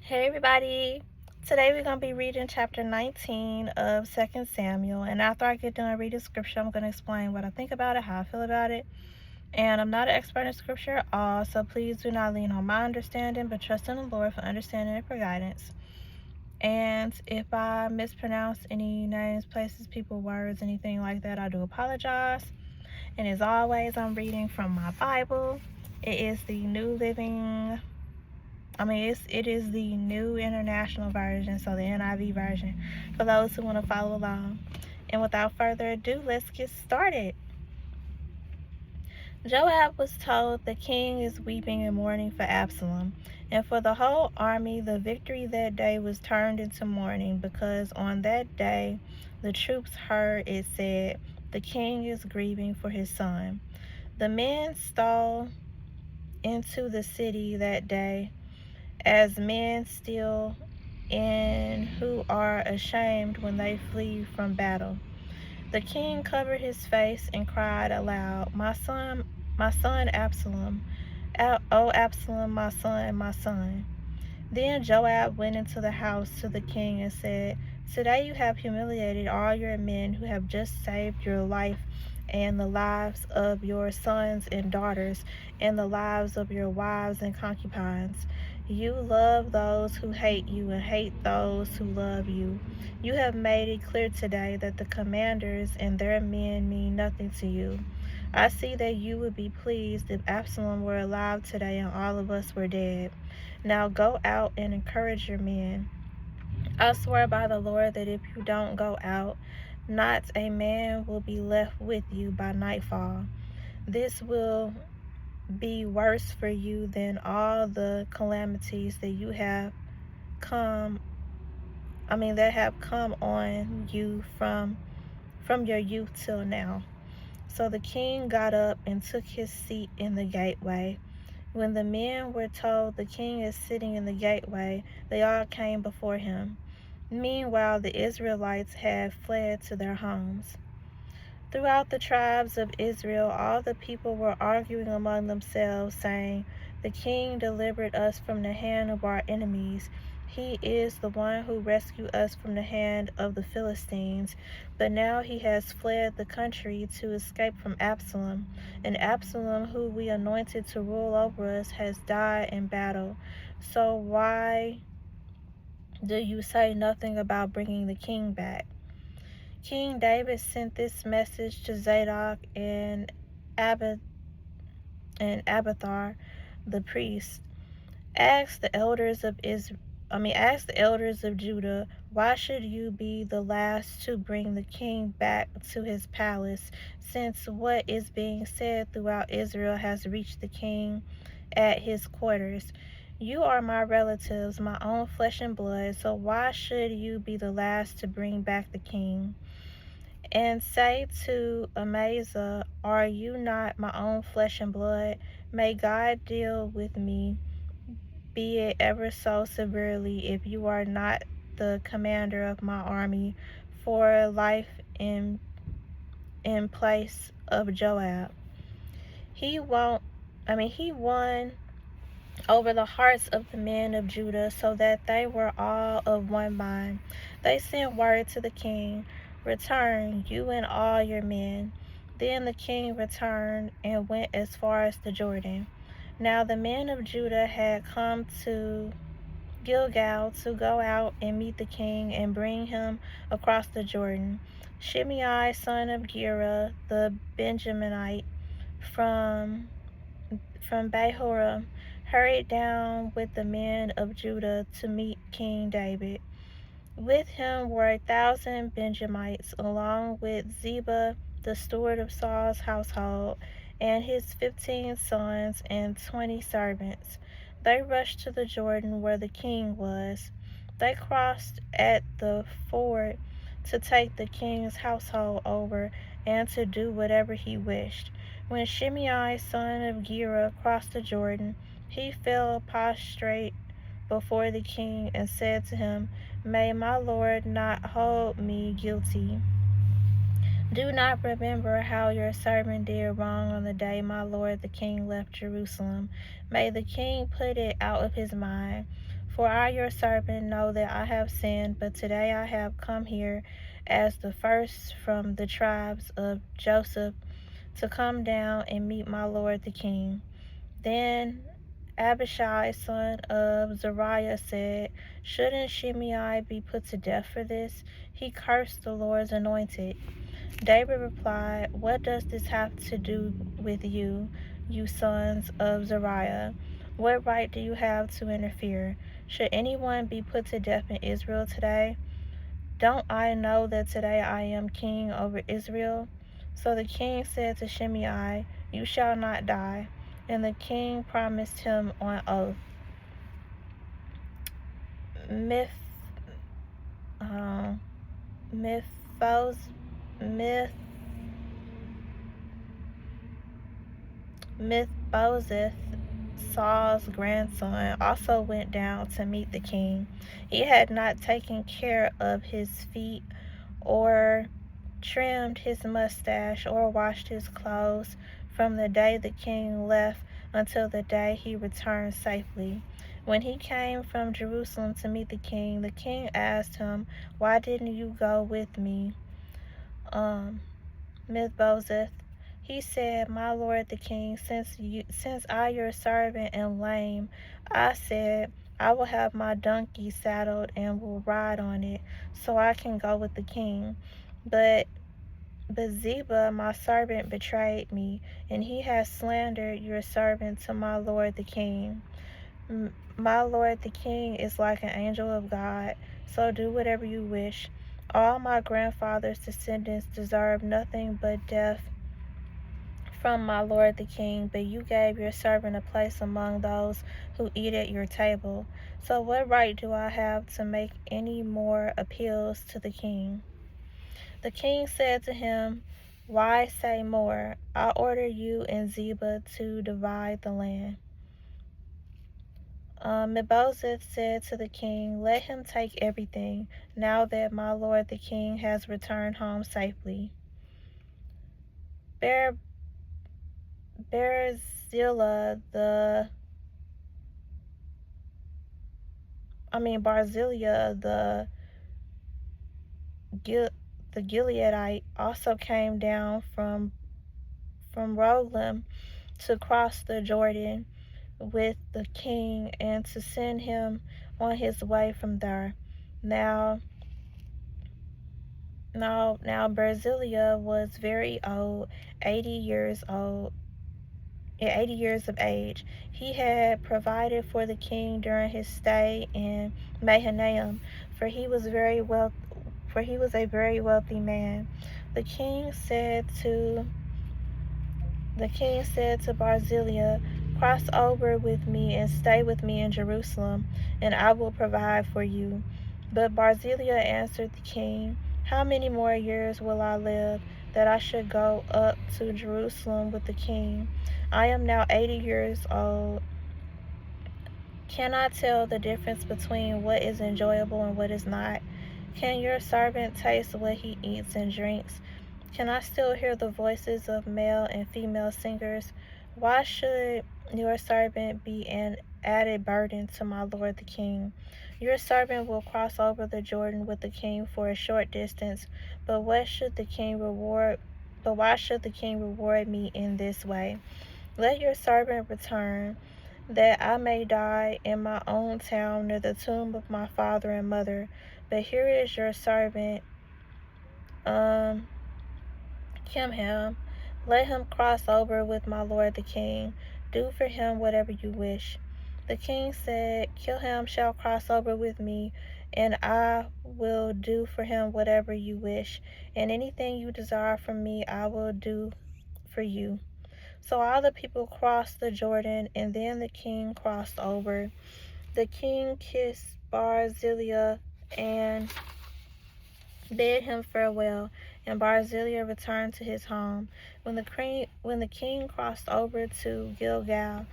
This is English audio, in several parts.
Hey everybody! Today we're going to be reading chapter 19 of 2nd Samuel, and after I get done reading scripture, I'm going to explain what I think about it, how I feel about it. And I'm not an expert in scripture at all, so please do not lean on my understanding, but trust in the Lord for understanding and for guidance. And if I mispronounce any names, places, people, words, anything like that, I do apologize. And as always, I'm reading from my Bible. It is the New Living it is the New International Version, so the NIV version, for those who want to follow along. And without further ado, let's get started. Joab was told the king is weeping and mourning for Absalom. And for the whole army, the victory that day was turned into mourning, because on that day the troops heard it said, "The king is grieving for his son." The men stole into the city that day as men steal and who are ashamed when they flee from battle. The king covered his face and cried aloud, my son Absalom, O Absalom, my son, my son." Then Joab went into the house to the king and said, "Today you have humiliated all your men who have just saved your life and the lives of your sons and daughters and the lives of your wives and concubines. You love those who hate you and hate those who love you. You have made it clear today that the commanders and their men mean nothing to you. I see that you would be pleased if Absalom were alive today and all of us were dead. Now go out and encourage your men. I swear by the Lord that if you don't go out, not a man will be left with you by nightfall. This will be worse for you than all the calamities that come that have come on you from your youth till now." So the king got up and took his seat in the gateway. When the men were told the king is sitting in the gateway, they all came before him. Meanwhile, the Israelites had fled to their homes. Throughout the tribes of Israel, all the people were arguing among themselves, saying, "The king delivered us from the hand of our enemies. He is the one who rescued us from the hand of the Philistines. But now he has fled the country to escape from Absalom. And Absalom, who we anointed to rule over us, has died in battle. So why do you say nothing about bringing the king back?" King David sent this message to Zadok and Abiathar the priest. Ask the elders of Judah, why should you be the last to bring the king back to his palace, since what is being said throughout Israel has reached the king at his quarters? You are my relatives, my own flesh and blood, so why should you be the last to bring back the king? And say to Amasa, are you not my own flesh and blood? May God deal with me, be it ever so severely, if you are not the commander of my army, for life in place of Joab. He won over the hearts of the men of Judah, so that they were all of one mind. They sent word to the king, "Return, you and all your men." Then the king returned and went as far as the Jordan. Now the men of Judah had come to Gilgal to go out and meet the king and bring him across the Jordan. Shimei, son of Gera, the Benjaminite from Bahurim, hurried down with the men of Judah to meet King David. With him were 1,000 Benjamites, along with Ziba, the steward of Saul's household, and his 15 sons and 20 servants. They rushed to the Jordan where the king was. They crossed at the ford to take the king's household over and to do whatever he wished. When Shimei, son of Gera, crossed the Jordan, he fell prostrate before the king and said to him, "May my lord not hold me guilty. Do not remember how your servant did wrong on the day my lord the king left Jerusalem. May the king put it out of his mind. For I, your servant, know that I have sinned, but today I have come here as the first from the tribes of Joseph to come down and meet my lord the king. Then Abishai, son of Zeruiah, said, Shouldn't Shimei be put to death for this? He cursed the Lord's anointed. David replied, What does this have to do with you, you sons of Zeruiah? What right do you have to interfere? Should anyone be put to death in Israel today? Don't I know that today I am king over Israel? So the king said to Shimei, You shall not die. And the king promised him on oath. Myth, Mythos, Myth, Mephibosheth, Saul's grandson, also went down to meet the king. He had not taken care of his feet or trimmed his mustache or washed his clothes from the day the king left until the day he returned safely. When he came from Jerusalem to meet the king asked him, Why didn't you go with me? Mephibosheth, he said, My lord the king, since I your servant am lame, I said, I will have my donkey saddled and will ride on it, so I can go with the king. But Ziba, my servant, betrayed me, and he has slandered your servant to my lord the king. My lord the king is like an angel of God, so do whatever you wish. All my grandfather's descendants deserve nothing but death from my lord the king, but you gave your servant a place among those who eat at your table. So what right do I have to make any more appeals to the king? The king said to him, Why say more? I order you and Ziba to divide the land. Mephibosheth said to the king, Let him take everything, now that my lord the king has returned home safely. Barzillai the Gileadite also came down from Rogelim to cross the Jordan with the king and to send him on his way from there. Now Barzillai was very old, 80 years old, 80 years of age. He had provided for the king during his stay in Mahanaim, for he was a very wealthy man. The king said to Barzillai, Cross over with me and stay with me in Jerusalem, and I will provide for you. But Barzillai answered the king, How many more years will I live that I should go up to Jerusalem with the king? I am now 80 years old. Can I tell the difference between what is enjoyable and what is not? Can your servant taste what he eats and drinks? Can I still hear the voices of male and female singers? Why should your servant be an added burden to my lord the king? Your servant will cross over the Jordan with the king for a short distance, but why should the king reward me in this way? Let your servant return, that I may die in my own town near the tomb of my father and mother. But here is your servant, Kimham. Let him cross over with my lord the king. Do for him whatever you wish. The king said, Kimham shall cross over with me, and I will do for him whatever you wish, and anything you desire from me I will do for you. So all the people crossed the Jordan, and then the king crossed over. The king kissed Barzillai and bade him farewell, and Barzillai returned to his home. When the king crossed over to Gilgal,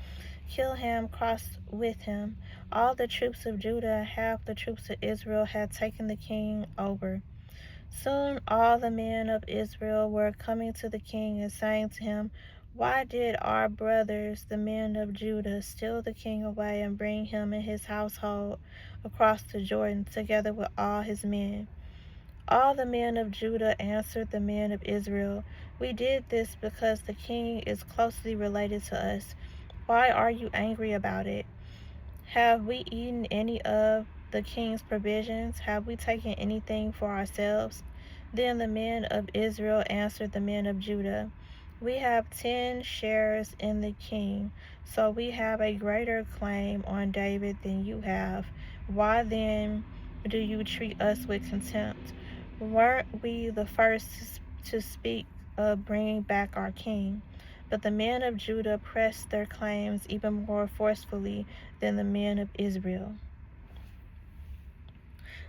Kimham crossed with him. All the troops of Judah and half the troops of Israel had taken the king over. Soon all the men of Israel were coming to the king and saying to him, Why did our brothers, the men of Judah, steal the king away and bring him and his household across the Jordan together with all his men? All the men of Judah answered the men of Israel, We did this because the king is closely related to us. Why are you angry about it? Have we eaten any of the king's provisions? Have we taken anything for ourselves? Then the men of Israel answered the men of Judah, We have 10 shares in the king, so we have a greater claim on David than you have. Why then do you treat us with contempt? Weren't we the first to speak of bringing back our king? But the men of Judah pressed their claims even more forcefully than the men of Israel.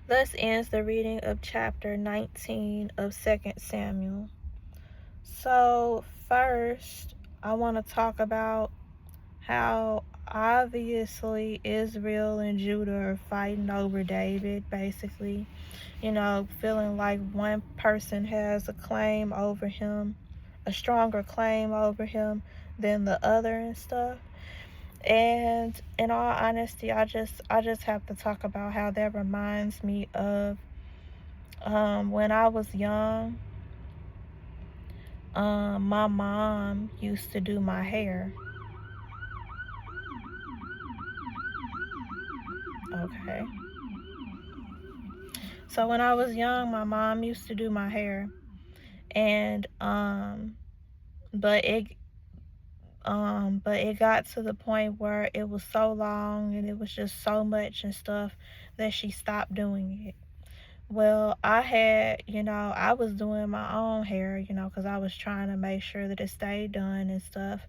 Thus ends the reading of chapter 19 of 2 Samuel. So first, I want to talk about how obviously Israel and Judah are fighting over David, basically. Feeling like one person has a claim over him, a stronger claim over him than the other and stuff. And in all honesty, I just have to talk about how that reminds me of when I was young. My mom used to do my hair. Okay. So when I was young, my mom used to do my hair, and but it but it got to the point where it was so long and it was just so much and stuff that she stopped doing it. Well, I was doing my own hair, because I was trying to make sure that it stayed done and stuff.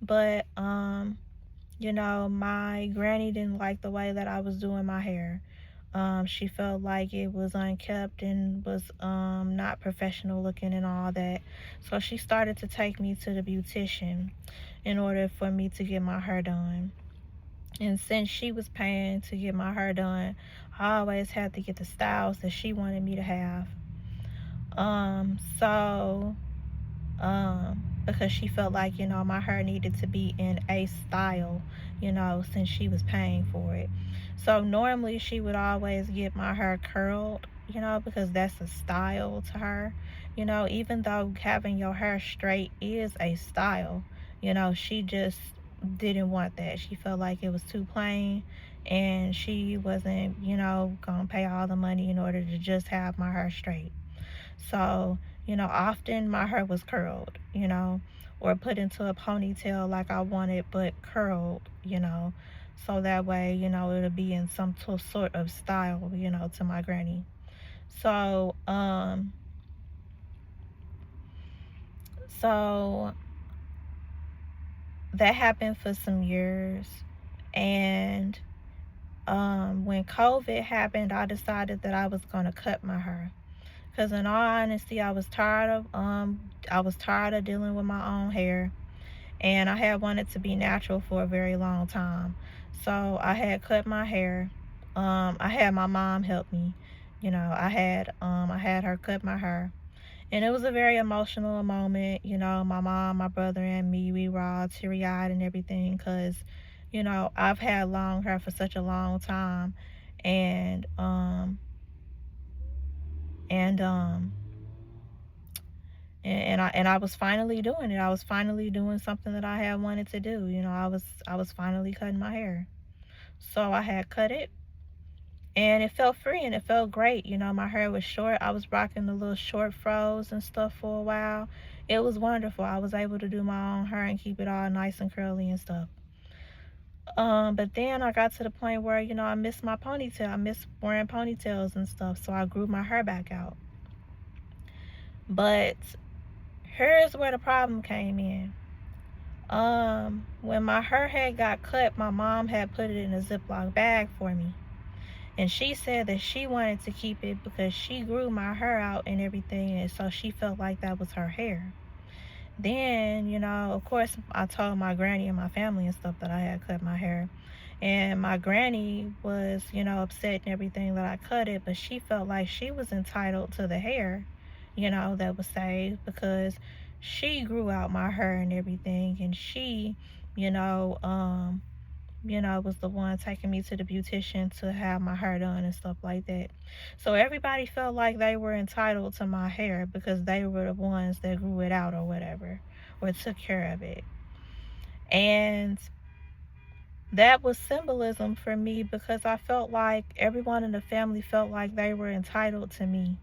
But, my granny didn't like the way that I was doing my hair. She felt like it was unkept and was not professional looking and all that. So she started to take me to the beautician in order for me to get my hair done. And since she was paying to get my hair done, I always had to get the styles that she wanted me to have. So because she felt like, my hair needed to be in a style, since she was paying for it. So normally she would always get my hair curled, because that's a style to her. Even though having your hair straight is a style, she just didn't want that. She felt like it was too plain, and she wasn't, gonna pay all the money in order to just have my hair straight. So, often my hair was curled, or put into a ponytail like I wanted, but curled, so that way, it'll be in some sort of style, to my granny. So, so that happened for some years, and when COVID happened, I decided that I was gonna cut my hair. Cause in all honesty, I was tired of dealing with my own hair, and I had wanted to be natural for a very long time. So I had cut my hair. I had my mom help me. I had her cut my hair, and it was a very emotional moment. My mom, my brother, and me, we were all teary-eyed and everything, cause I've had long hair for such a long time, and and um and I was finally doing it. I was finally doing something that I had wanted to do. I was finally cutting my hair. So I had cut it, and it felt free and it felt great. My hair was short. I was rocking the little short fros and stuff for a while. It was wonderful. I was able to do my own hair and keep it all nice and curly and stuff. But then I got to the point where, I missed my ponytail. I missed wearing ponytails and stuff. So I grew my hair back out. But here's where the problem came in. When my hair had got cut, my mom had put it in a Ziploc bag for me. And she said that she wanted to keep it because she grew my hair out and everything, and so she felt like that was her hair. Then, of course, I told my granny and my family and stuff that I had cut my hair. And my granny was, upset and everything that I cut it, but she felt like she was entitled to the hair, that was saved, because she grew out my hair and everything, and she, you know, was the one taking me to the beautician to have my hair done and stuff like that. So everybody felt like they were entitled to my hair because they were the ones that grew it out or whatever, or took care of it. And that was symbolism for me because I felt like everyone in the family felt like they were entitled to me.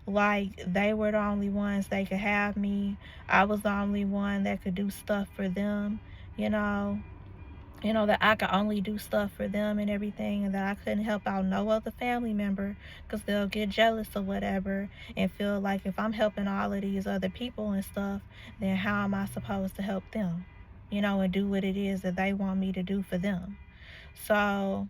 Like they were the only ones they could have me. I was the only one that could do stuff for them, you know. That I could only do stuff for them and everything, and that I couldn't help out no other family member because they'll get jealous or whatever and feel like if I'm helping all of these other people and stuff, then how am I supposed to help them? And do what it is that they want me to do for them. So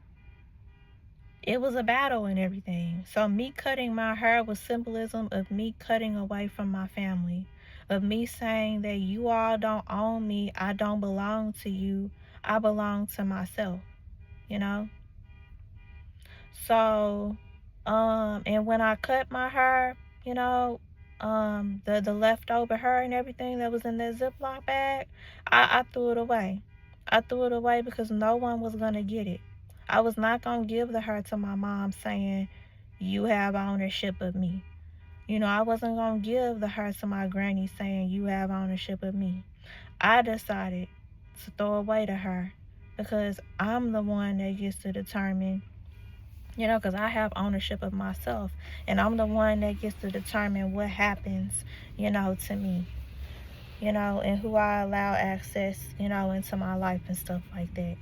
it was a battle and everything. So me cutting my hair was symbolism of me cutting away from my family, of me saying that you all don't own me, I don't belong to you, I belong to myself, you know? So, and when I cut my hair, you know, the leftover hair and everything that was in that Ziploc bag, I threw it away. I threw it away because no one was gonna get it. I was not gonna give the hair to my mom saying, you have ownership of me. I wasn't gonna give the hair to my granny saying, you have ownership of me. I decided to throw away the hair because I'm the one that gets to determine, because I have ownership of myself, and I'm the one that gets to determine what happens, to me, and who I allow access, into my life and stuff like that.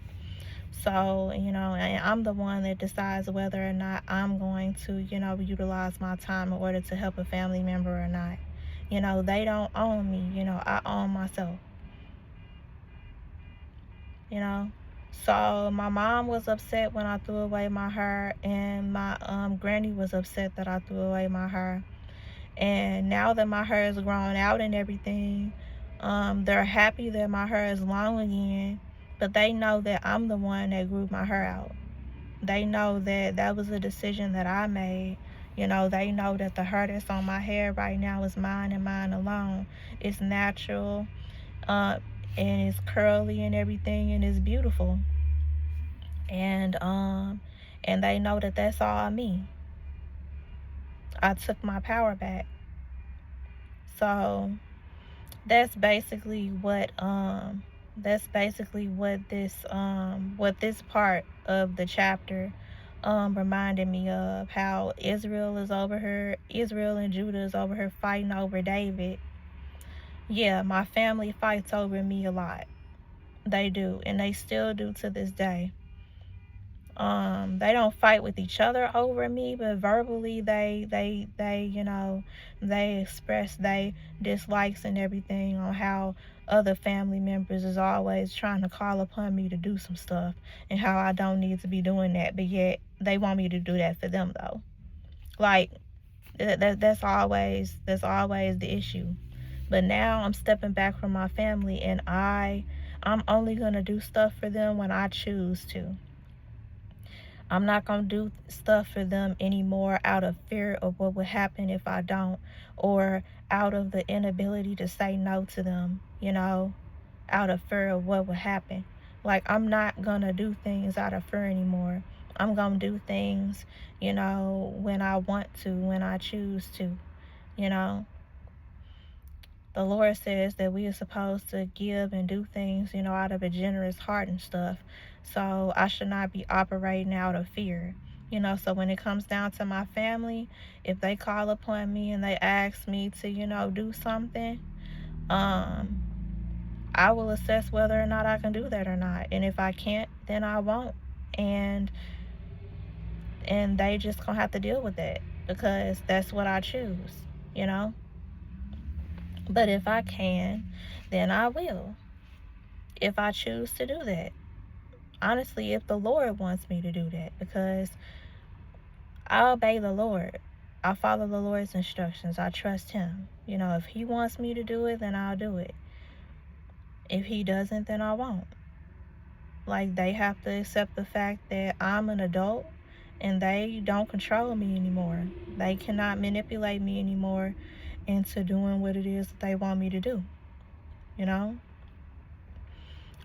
So, and I'm the one that decides whether or not I'm going to, utilize my time in order to help a family member or not. They don't own me, I own myself, you know. So my mom was upset when I threw away my hair, and my granny was upset that I threw away my hair. And now that my hair is grown out and everything, they're happy that my hair is long again, but they know that I'm the one that grew my hair out. They know that that was a decision that I made. They know that the hair that's on my head right now is mine and mine alone. It's natural, uh, and it's curly and everything, and it's beautiful. And they know that that's all me. I took my power back. So that's basically what this part of the chapter reminded me of, how Israel and Judah is over here fighting over David. Yeah, my family fights over me a lot. They do, and they still do to this day. They don't fight with each other over me, but verbally they express they dislikes and everything on how other family members is always trying to call upon me to do some stuff, and how I don't need to be doing that, but yet they want me to do that for them though. Like that's always the issue. But now I'm stepping back from my family, and I'm only gonna do stuff for them when I choose to. I'm not going to do stuff for them anymore out of fear of what would happen if I don't, or out of the inability to say no to them, out of fear of what would happen. Like, I'm not going to do things out of fear anymore. I'm going to do things, when I want to, when I choose to, you know. The Lord says that we are supposed to give and do things, out of a generous heart and stuff. So I should not be operating out of fear. So when it comes down to my family, if they call upon me and they ask me to, do something, I will assess whether or not I can do that or not. And if I can't, then I won't. And they just gonna have to deal with that, because that's what I choose, you know. But if I can, then I will. If I choose to do that. Honestly, if the Lord wants me to do that, because I obey the Lord. I follow the Lord's instructions. I trust Him. If He wants me to do it, then I'll do it. If He doesn't, then I won't. Like, they have to accept the fact that I'm an adult and they don't control me anymore. They cannot manipulate me anymore into doing what it is that they want me to do. You know,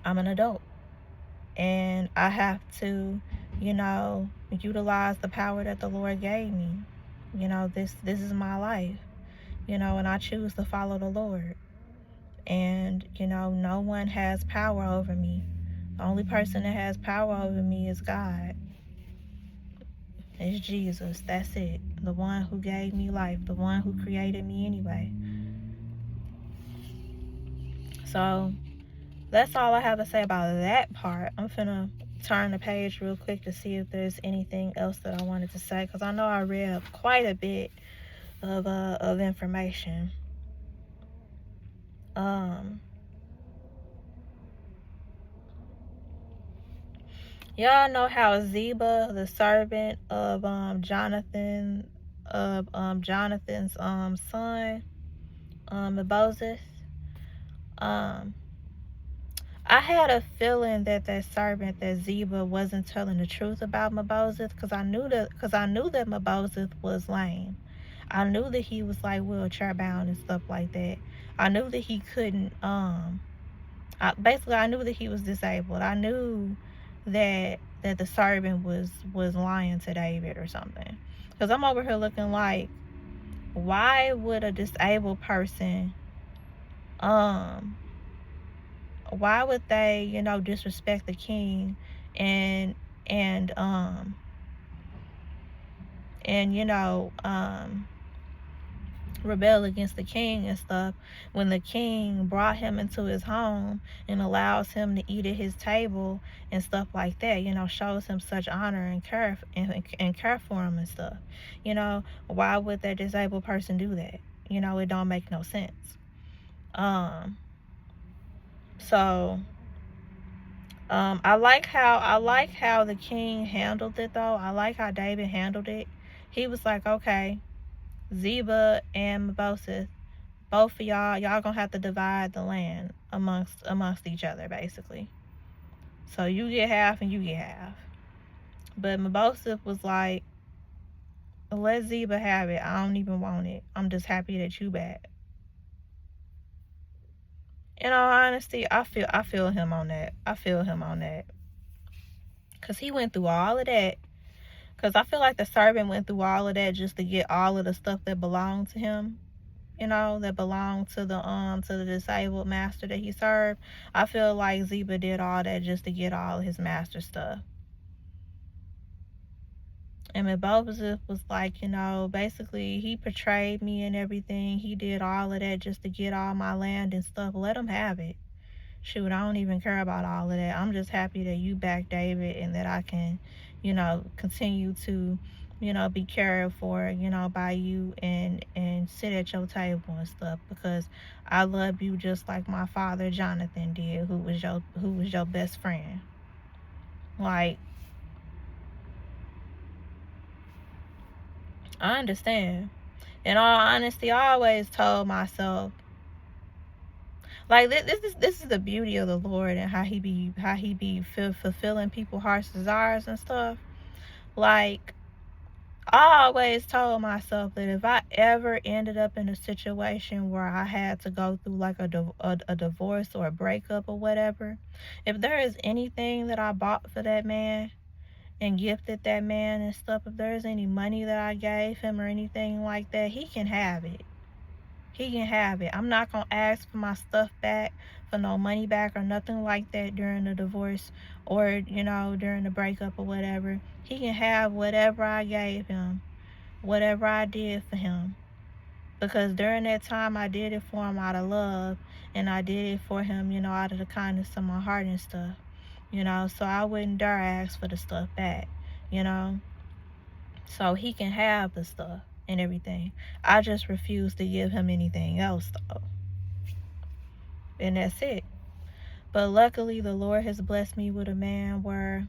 I'm an adult and I have to, utilize the power that the Lord gave me. This is my life, and I choose to follow the Lord. And, no one has power over me. The only person that has power over me is God. It's Jesus. That's it. The one who gave me life, the one who created me anyway. So that's all I have to say about that part. I'm finna turn the page real quick to see if there's anything else that I wanted to say, because I know I read quite a bit of information. Y'all know how Ziba, the servant of Jonathan's son, Moses. Um, I had a feeling that servant, that Ziba, wasn't telling the truth about Moses, because I knew that Moses was lame. I knew that he was like wheelchair bound and stuff like that. I knew that he couldn't. I knew that he was disabled. I knew that the servant was lying to David or something. Because I'm over here looking like, why would a disabled person, why would they, disrespect the king and and um and rebel against the king and stuff, when the king brought him into his home and allows him to eat at his table and stuff like that, shows him such honor and care for him and stuff. Why would that disabled person do that? It don't make no sense. So I like how the king handled it, though. I like how David handled it. He was like, okay, Ziba and Moses, both of y'all gonna have to divide the land amongst each other, basically. So you get half and you get half. But Moses was like, let Ziba have it. I don't even want it. I'm just happy that you back. In all honesty, I feel him on that. Cause he went through all of that. Cause I feel like the servant went through all of that just to get all of the stuff that belonged to him. That belonged to the disabled master that he served. I feel like Ziba did all that just to get all his master stuff. And Mephibosheth was like, basically he betrayed me and everything. He did all of that just to get all my land and stuff. Let him have it. Shoot, I don't even care about all of that. I'm just happy that you back David and that I can, continue to, be cared for, by you and sit at your table and stuff, because I love you just like my father Jonathan did, who was your best friend. Like, I understand. In all honesty, I always told myself, like, this is the beauty of the Lord and how he be fulfilling people's heart's desires and stuff. Like, I always told myself that if I ever ended up in a situation where I had to go through like a divorce or a breakup or whatever, if there is anything that I bought for that man and gifted that man and stuff, if there's any money that I gave him or anything like that, he can have it. He can have it. I'm not going to ask for my stuff back, for no money back or nothing like that during the divorce or, during the breakup or whatever. He can have whatever I gave him, whatever I did for him. Because during that time, I did it for him out of love, and I did it for him, out of the kindness of my heart and stuff. So I wouldn't dare ask for the stuff back, So he can have the stuff and everything. I just refuse to give him anything else, though. And that's it. But luckily, the Lord has blessed me with a man where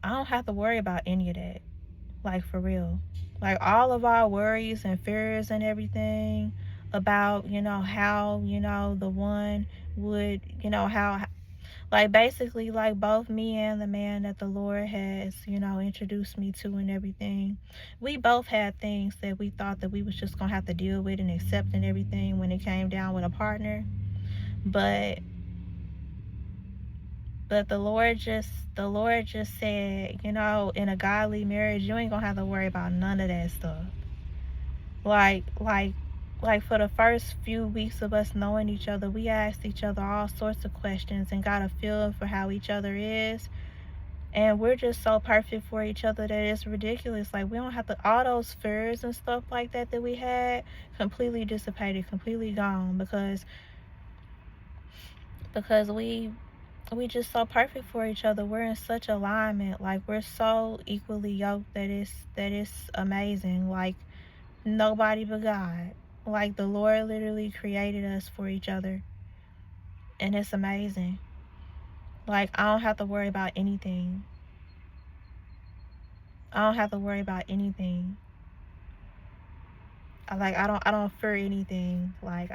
I don't have to worry about any of that. Like, for real. Like, all of our worries and fears and everything about, how, the one would, how, Like, basically, like, both me and the man that the Lord has, introduced me to and everything, we both had things that we thought that we was just gonna have to deal with and accept and everything when it came down with a partner. But the Lord just said, in a godly marriage, you ain't gonna have to worry about none of that stuff. Like for the first few weeks of us knowing each other, we asked each other all sorts of questions and got a feel for how each other is. And we're just so perfect for each other that it's ridiculous. Like, we don't have to, all those fears and stuff like that we had completely dissipated, completely gone, because we just so perfect for each other. We're in such alignment. Like, we're so equally yoked that it's amazing. Like, nobody but God. Like, the Lord literally created us for each other, and it's amazing. Like, I don't have to worry about anything. I don't have to worry about anything. I don't fear anything. Like,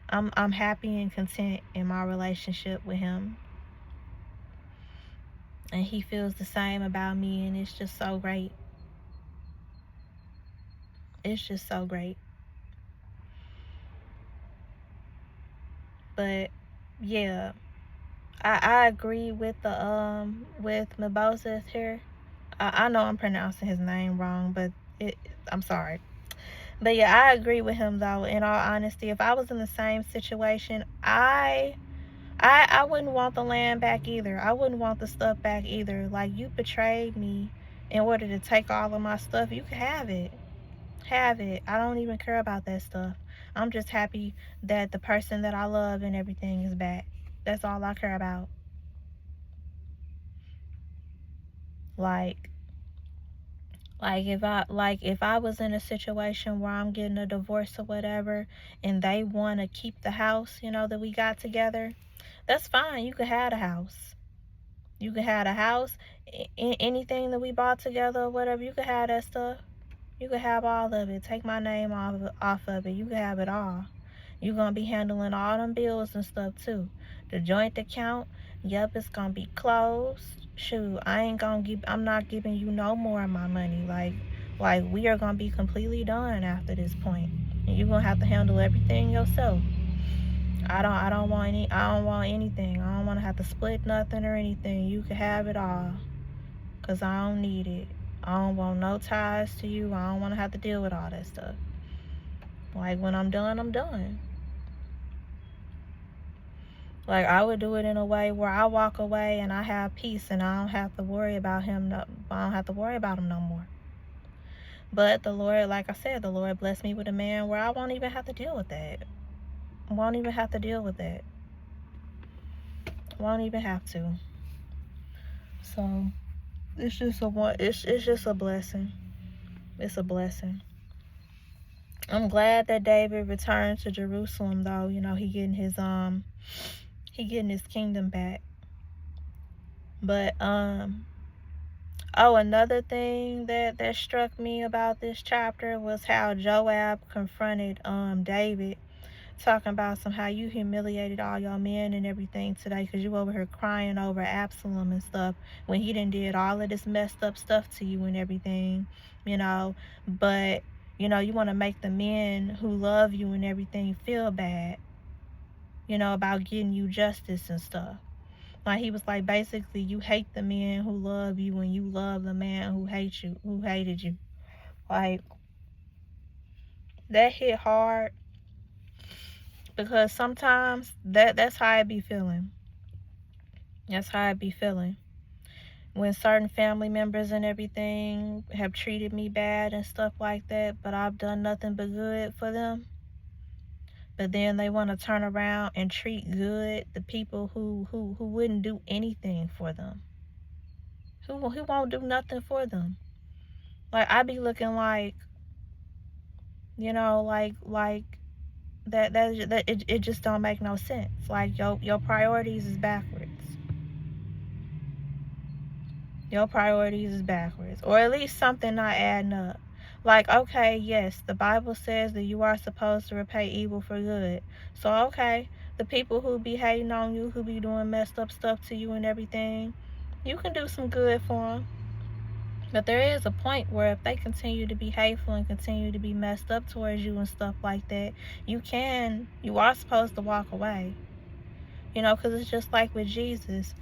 I'm happy and content in my relationship with him, and he feels the same about me, and it's just so great. It's just so great. But yeah, I agree with with Maboseth here. I know I'm pronouncing his name wrong, but I'm sorry. But yeah, I agree with him though. In all honesty, if I was in the same situation, I wouldn't want the land back either. I wouldn't want the stuff back either. Like, you betrayed me in order to take all of my stuff. You can have it. Have it. I don't even care about that stuff. I'm just happy that the person that I love and everything is back. That's all I care about. Like if I was in a situation where I'm getting a divorce or whatever, and they want to keep the house, that we got together, that's fine. You can have the house. You can have the house, anything that we bought together or whatever. You can have that stuff. You can have all of it. Take my name off of it. You can have it all. You're gonna be handling all them bills and stuff too. The joint account, yep, it's gonna be closed. Shoot, I'm not giving you no more of my money. Like we are gonna be completely done after this point. And you're gonna have to handle everything yourself. I don't want anything. I don't wanna have to split nothing or anything. You can have it all. 'Cause I don't need it. I don't want no ties to you. I don't wanna have to deal with all that stuff. Like, when I'm done, I'm done. Like, I would do it in a way where I walk away and I have peace, and I don't have to worry about him. I don't have to worry about him no more. But the Lord, like I said, the Lord blessed me with a man where I won't even have to deal with that. Won't even have to deal with that. Won't even have to. So it's just a blessing. It's a blessing. I'm glad that David returned to Jerusalem though. He getting his kingdom back. But another thing that struck me about this chapter was how Joab confronted David, talking about how you humiliated all your men and everything today because you over here crying over Absalom and stuff when he done did all of this messed up stuff to you and everything, but you want to make the men who love you and everything feel bad, about getting you justice and stuff. Like, he was like, basically, you hate the man who love you and you love the man who hated you. Like, that hit hard because sometimes that's how I be feeling. That's how I be feeling. When certain family members and everything have treated me bad and stuff like that, but I've done nothing but good for them. But then they want to turn around and treat good the people who wouldn't do anything for them. Who won't do nothing for them. Like, I be looking like, like that it just don't make no sense. Like, your priorities is backwards. Your priorities is backwards. Or at least something not adding up. Like, okay, yes, the Bible says that you are supposed to repay evil for good. So, okay, the people who be hating on you, who be doing messed up stuff to you and everything, you can do some good for them. But there is a point where if they continue to be hateful and continue to be messed up towards you and stuff like that, you are supposed to walk away. Because it's just like with Jesus.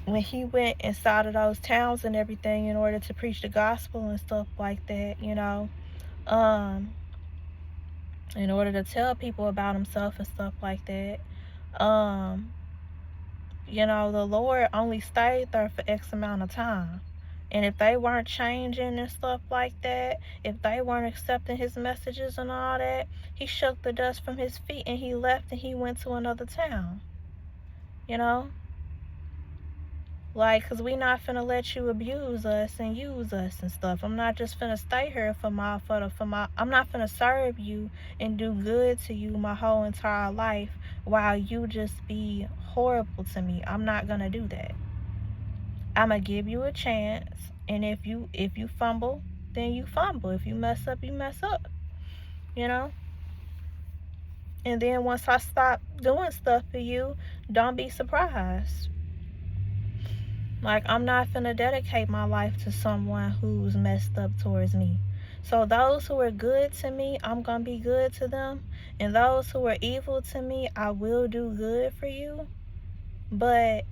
When he went inside of those towns and everything in order to preach the gospel and stuff like that, in order to tell people about himself and stuff like that, the Lord only stayed there for X amount of time. And if they weren't changing and stuff like that, if they weren't accepting his messages and all that, he shook the dust from his feet and he left and he went to another town. Like, because we not finna let you abuse us and use us and stuff. I'm not just finna stay here I'm not finna serve you and do good to you my whole entire life while you just be horrible to me. I'm not gonna do that. I'm gonna give you a chance, and if you fumble, then you fumble. If you mess up, you mess up. And then once I stop doing stuff for you, don't be surprised. Like, I'm not finna dedicate my life to someone who's messed up towards me. So those who are good to me, I'm gonna be good to them. And those who are evil to me, I will do good for you. But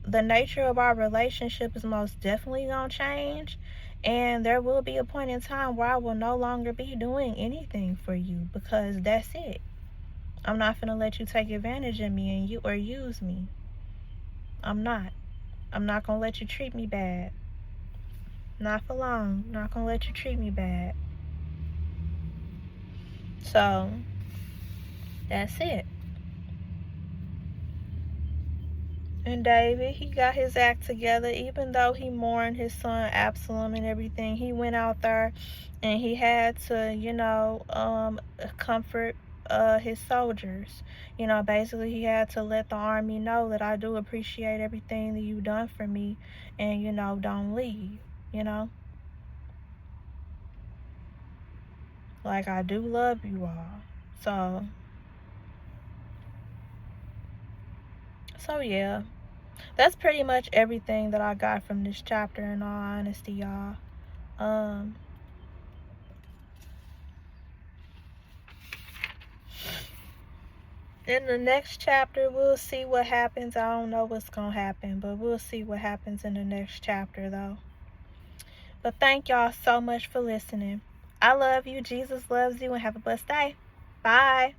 the nature of our relationship is most definitely gonna change. And there will be a point in time where I will no longer be doing anything for you, because that's it. I'm not finna let you take advantage of me or use me. I'm not. I'm not gonna let you treat me bad. Not for long. Not gonna let you treat me bad. So, that's it. And David, he got his act together. Even though he mourned his son Absalom and everything, he went out there and he had to, comfort his soldiers. Basically he had to let the army know that I do appreciate everything that you've done for me, and don't leave. Like, I do love you all. So yeah, that's pretty much everything that I got from this chapter, in all honesty, y'all. In the next chapter, we'll see what happens. I don't know what's gonna happen, but we'll see what happens in the next chapter, though. But thank y'all so much for listening. I love you. Jesus loves you, and have a blessed day. Bye.